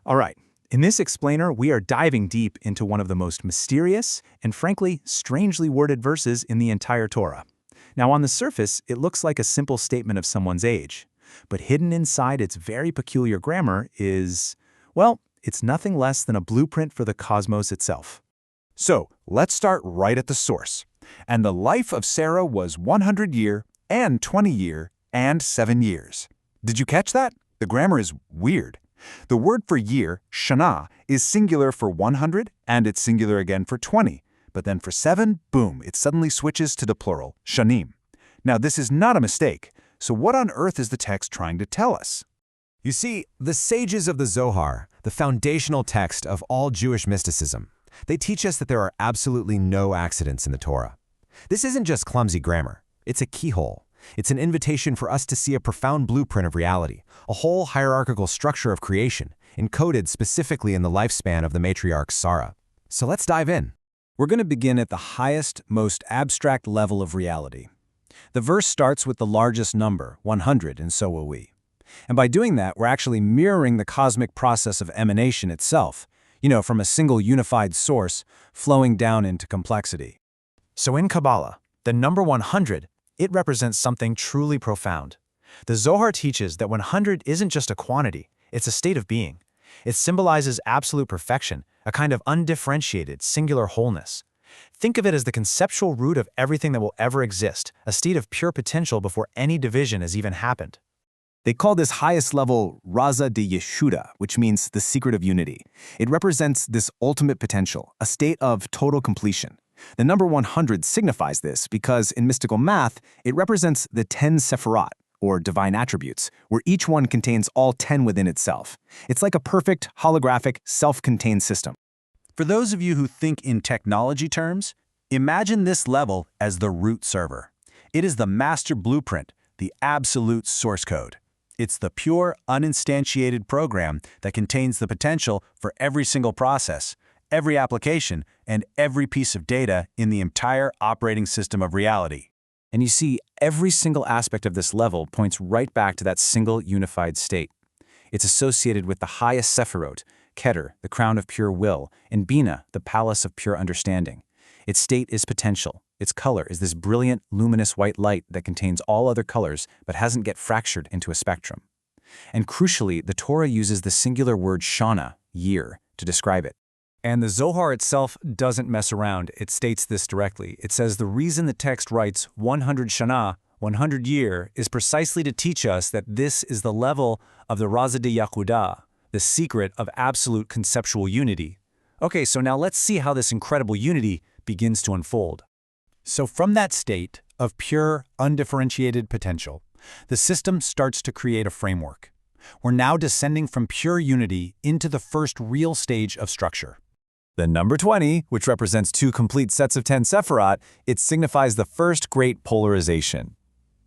All right, in this explainer, we are diving deep into one of the most mysterious and frankly, strangely worded verses in the entire Torah. Now, on the surface, it looks like a simple statement of someone's age, but hidden inside its very peculiar grammar is, well, it's nothing less than a blueprint for the cosmos itself. So, let's start right at the source. And the life of Sarah was 100 year, and 20 year, and 7 years. Did you catch that? The grammar is weird. The word for year, shana, is singular for 100, and it's singular again for 20. But then for 7, boom, it suddenly switches to the plural, shanim. Now, this is not a mistake. So what on earth is the text trying to tell us? You see, the sages of the Zohar, the foundational text of all Jewish mysticism, they teach us that there are absolutely no accidents in the Torah. This isn't just clumsy grammar. It's a keyhole. It's an invitation for us to see a profound blueprint of reality, a whole hierarchical structure of creation, encoded specifically in the lifespan of the matriarch Sarah. So let's dive in. We're going to begin at the highest, most abstract level of reality. The verse starts with the largest number, 100, and so will we. And by doing that, we're actually mirroring the cosmic process of emanation itself, from a single unified source flowing down into complexity. So in Kabbalah, the number 100, it represents something truly profound. The Zohar teaches that 100 isn't just a quantity, it's a state of being. It symbolizes absolute perfection, a kind of undifferentiated, singular wholeness. Think of it as the conceptual root of everything that will ever exist, a state of pure potential before any division has even happened. They call this highest level Raza de Yeshuda, which means the secret of unity. It represents this ultimate potential, a state of total completion. The number 100 signifies this because in mystical math, it represents the 10 Sephirot, or divine attributes, where each one contains all 10 within itself. It's like a perfect, holographic, self-contained system. For those of you who think in technology terms, imagine this level as the root server. It is the master blueprint, the absolute source code. It's the pure, uninstantiated program that contains the potential for every single process, every application, and every piece of data in the entire operating system of reality. And you see, every single aspect of this level points right back to that single unified state. It's associated with the highest Sephirot, Keter, the crown of pure will, and Bina, the palace of pure understanding. Its state is potential. Its color is this brilliant, luminous white light that contains all other colors but hasn't get fractured into a spectrum. And crucially, the Torah uses the singular word shana, year, to describe it. And the Zohar itself doesn't mess around. It states this directly. It says the reason the text writes 100 shana, 100 year, is precisely to teach us that this is the level of the Raza de Yahudah, the secret of absolute conceptual unity. Okay, so now let's see how this incredible unity begins to unfold. So from that state of pure, undifferentiated potential, the system starts to create a framework. We're now descending from pure unity into the first real stage of structure. The number 20, which represents 2 complete sets of 10 Sephirot, it signifies the first great polarization.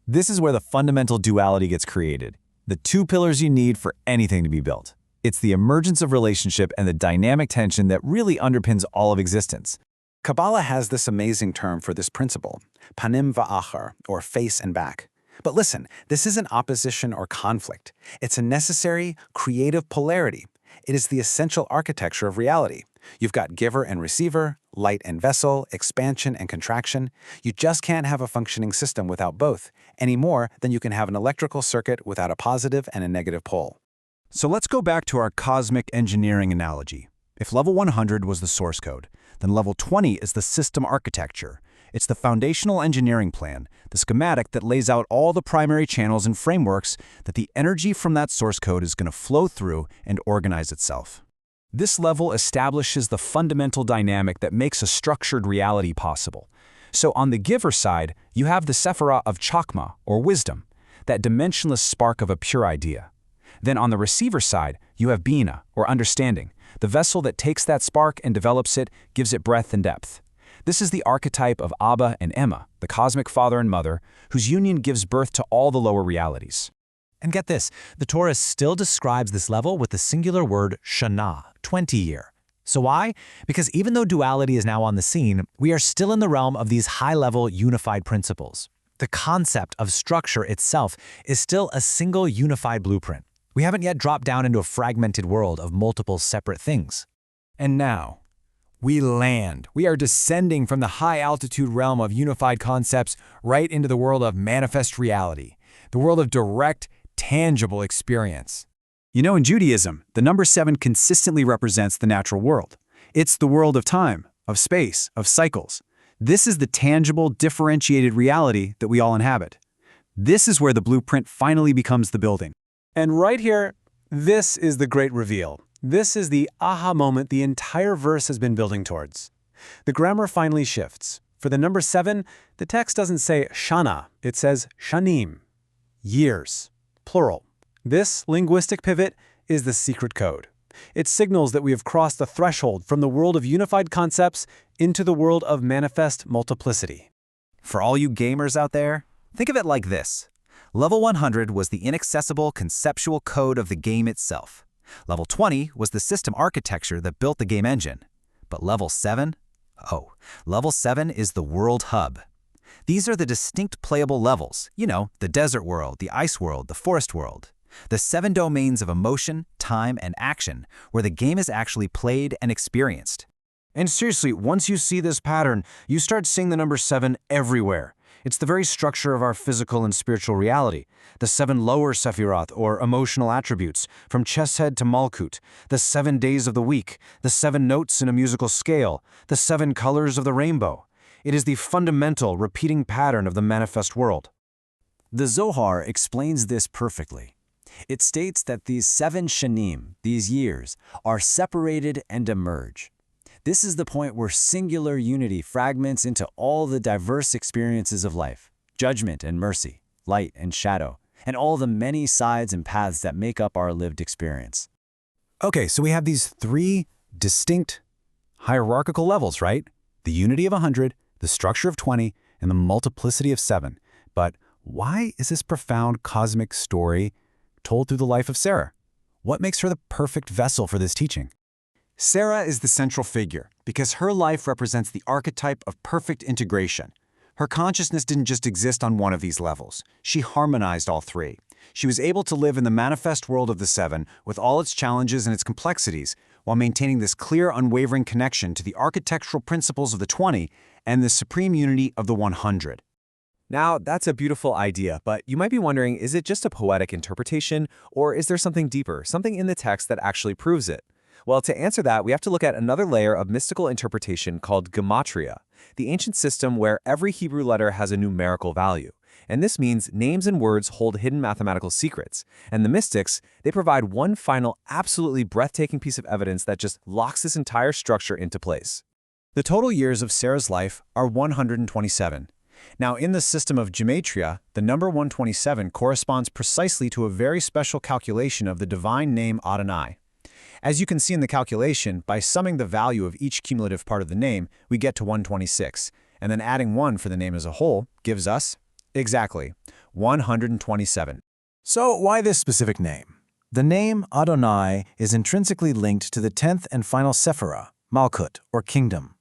This is where the fundamental duality gets created, the 2 pillars you need for anything to be built. It's the emergence of relationship and the dynamic tension that really underpins all of existence. Kabbalah has this amazing term for this principle, panim va'achar, or face and back. But listen, this isn't opposition or conflict. It's a necessary, creative polarity. It is the essential architecture of reality. You've got giver and receiver, light and vessel, expansion and contraction. You just can't have a functioning system without both, any more than you can have an electrical circuit without a positive and a negative pole. So let's go back to our cosmic engineering analogy. If level 100 was the source code, then level 20 is the system architecture. It's the foundational engineering plan, the schematic that lays out all the primary channels and frameworks that the energy from that source code is going to flow through and organize itself. This level establishes the fundamental dynamic that makes a structured reality possible. So on the giver side, you have the Sephirah of Chokmah, or wisdom, that dimensionless spark of a pure idea. Then on the receiver side, you have Bina, or understanding, the vessel that takes that spark and develops it, gives it breadth and depth. This is the archetype of Abba and Emma, the cosmic father and mother, whose union gives birth to all the lower realities. And get this, the Torah still describes this level with the singular word shana, 20 year. So why? Because even though duality is now on the scene, we are still in the realm of these high-level unified principles. The concept of structure itself is still a single unified blueprint. We haven't yet dropped down into a fragmented world of multiple separate things. And now, we land. We are descending from the high-altitude realm of unified concepts right into the world of manifest reality, the world of direct, tangible experience. You know, in Judaism, the number 7 consistently represents the natural world. It's the world of time, of space, of cycles. This is the tangible, differentiated reality that we all inhabit. This is where the blueprint finally becomes the building. And right here, this is the great reveal. This is the aha moment the entire verse has been building towards. The grammar finally shifts. For the number 7, the text doesn't say shana, it says shanim, years, plural. This linguistic pivot is the secret code. It signals that we have crossed the threshold from the world of unified concepts into the world of manifest multiplicity. For all you gamers out there, think of it like this. Level 100 was the inaccessible conceptual code of the game itself. Level 20 was the system architecture that built the game engine. But Level 7? Oh, Level 7 is the world hub. These are the distinct playable levels, you know, the desert world, the ice world, the forest world. The 7 domains of emotion, time, and action, where the game is actually played and experienced. And seriously, once you see this pattern, you start seeing the number 7 everywhere. It's the very structure of our physical and spiritual reality. The 7 lower Sephiroth, or emotional attributes, from Chesed to Malkut, the 7 days of the week, the 7 notes in a musical scale, the 7 colors of the rainbow. It is the fundamental, repeating pattern of the manifest world. The Zohar explains this perfectly. It states that these 7 shanim, these years, are separated and emerge. This is the point where singular unity fragments into all the diverse experiences of life, judgment and mercy, light and shadow, and all the many sides and paths that make up our lived experience. Okay, so we have these 3 distinct hierarchical levels, right? The unity of 100, the structure of 20, and the multiplicity of 7. But why is this profound cosmic story told through the life of Sarah? What makes her the perfect vessel for this teaching? Sarah is the central figure because her life represents the archetype of perfect integration. Her consciousness didn't just exist on one of these levels. She harmonized all 3. She was able to live in the manifest world of the 7 with all its challenges and its complexities while maintaining this clear, unwavering connection to the architectural principles of the 20 and the supreme unity of the 100. Now, that's a beautiful idea, but you might be wondering, is it just a poetic interpretation, or is there something deeper, something in the text that actually proves it? Well, to answer that, we have to look at another layer of mystical interpretation called gematria, the ancient system where every Hebrew letter has a numerical value. And this means names and words hold hidden mathematical secrets. And the mystics, they provide one final, absolutely breathtaking piece of evidence that just locks this entire structure into place. The total years of Sarah's life are 127. Now, in the system of gematria, the number 127 corresponds precisely to a very special calculation of the divine name Adonai. As you can see in the calculation, by summing the value of each cumulative part of the name, we get to 126, and then adding 1 for the name as a whole gives us, exactly, 127. So why this specific name? The name Adonai is intrinsically linked to the 10th and final Sephirah, Malkut, or kingdom.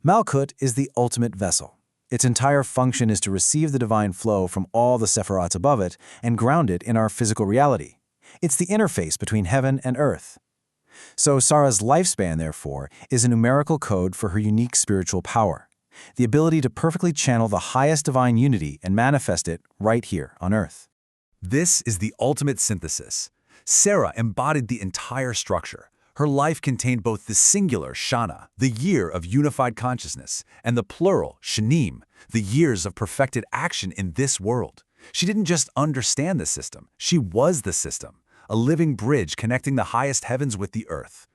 Malkut is the ultimate vessel. Its entire function is to receive the divine flow from all the Sephiroths above it and ground it in our physical reality. It's the interface between heaven and earth. So Sarah's lifespan, therefore, is a numerical code for her unique spiritual power, the ability to perfectly channel the highest divine unity and manifest it right here on earth. This is the ultimate synthesis. Sarah embodied the entire structure. Her life contained both the singular Shana, the year of unified consciousness, and the plural Shanim, the years of perfected action in this world. She didn't just understand the system, she was the system, a living bridge connecting the highest heavens with the earth.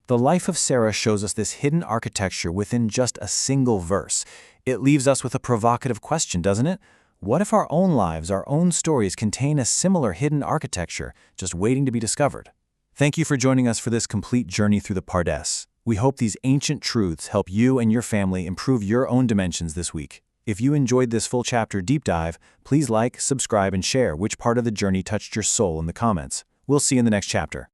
The life of Sarah shows us this hidden architecture within just a single verse. It leaves us with a provocative question, doesn't it? What if our own lives, our own stories contain a similar hidden architecture just waiting to be discovered? Thank you for joining us for this complete journey through the Pardes. We hope these ancient truths help you and your family improve your own dimensions this week. If you enjoyed this full chapter deep dive, please like, subscribe, and share which part of the journey touched your soul in the comments. We'll see you in the next chapter.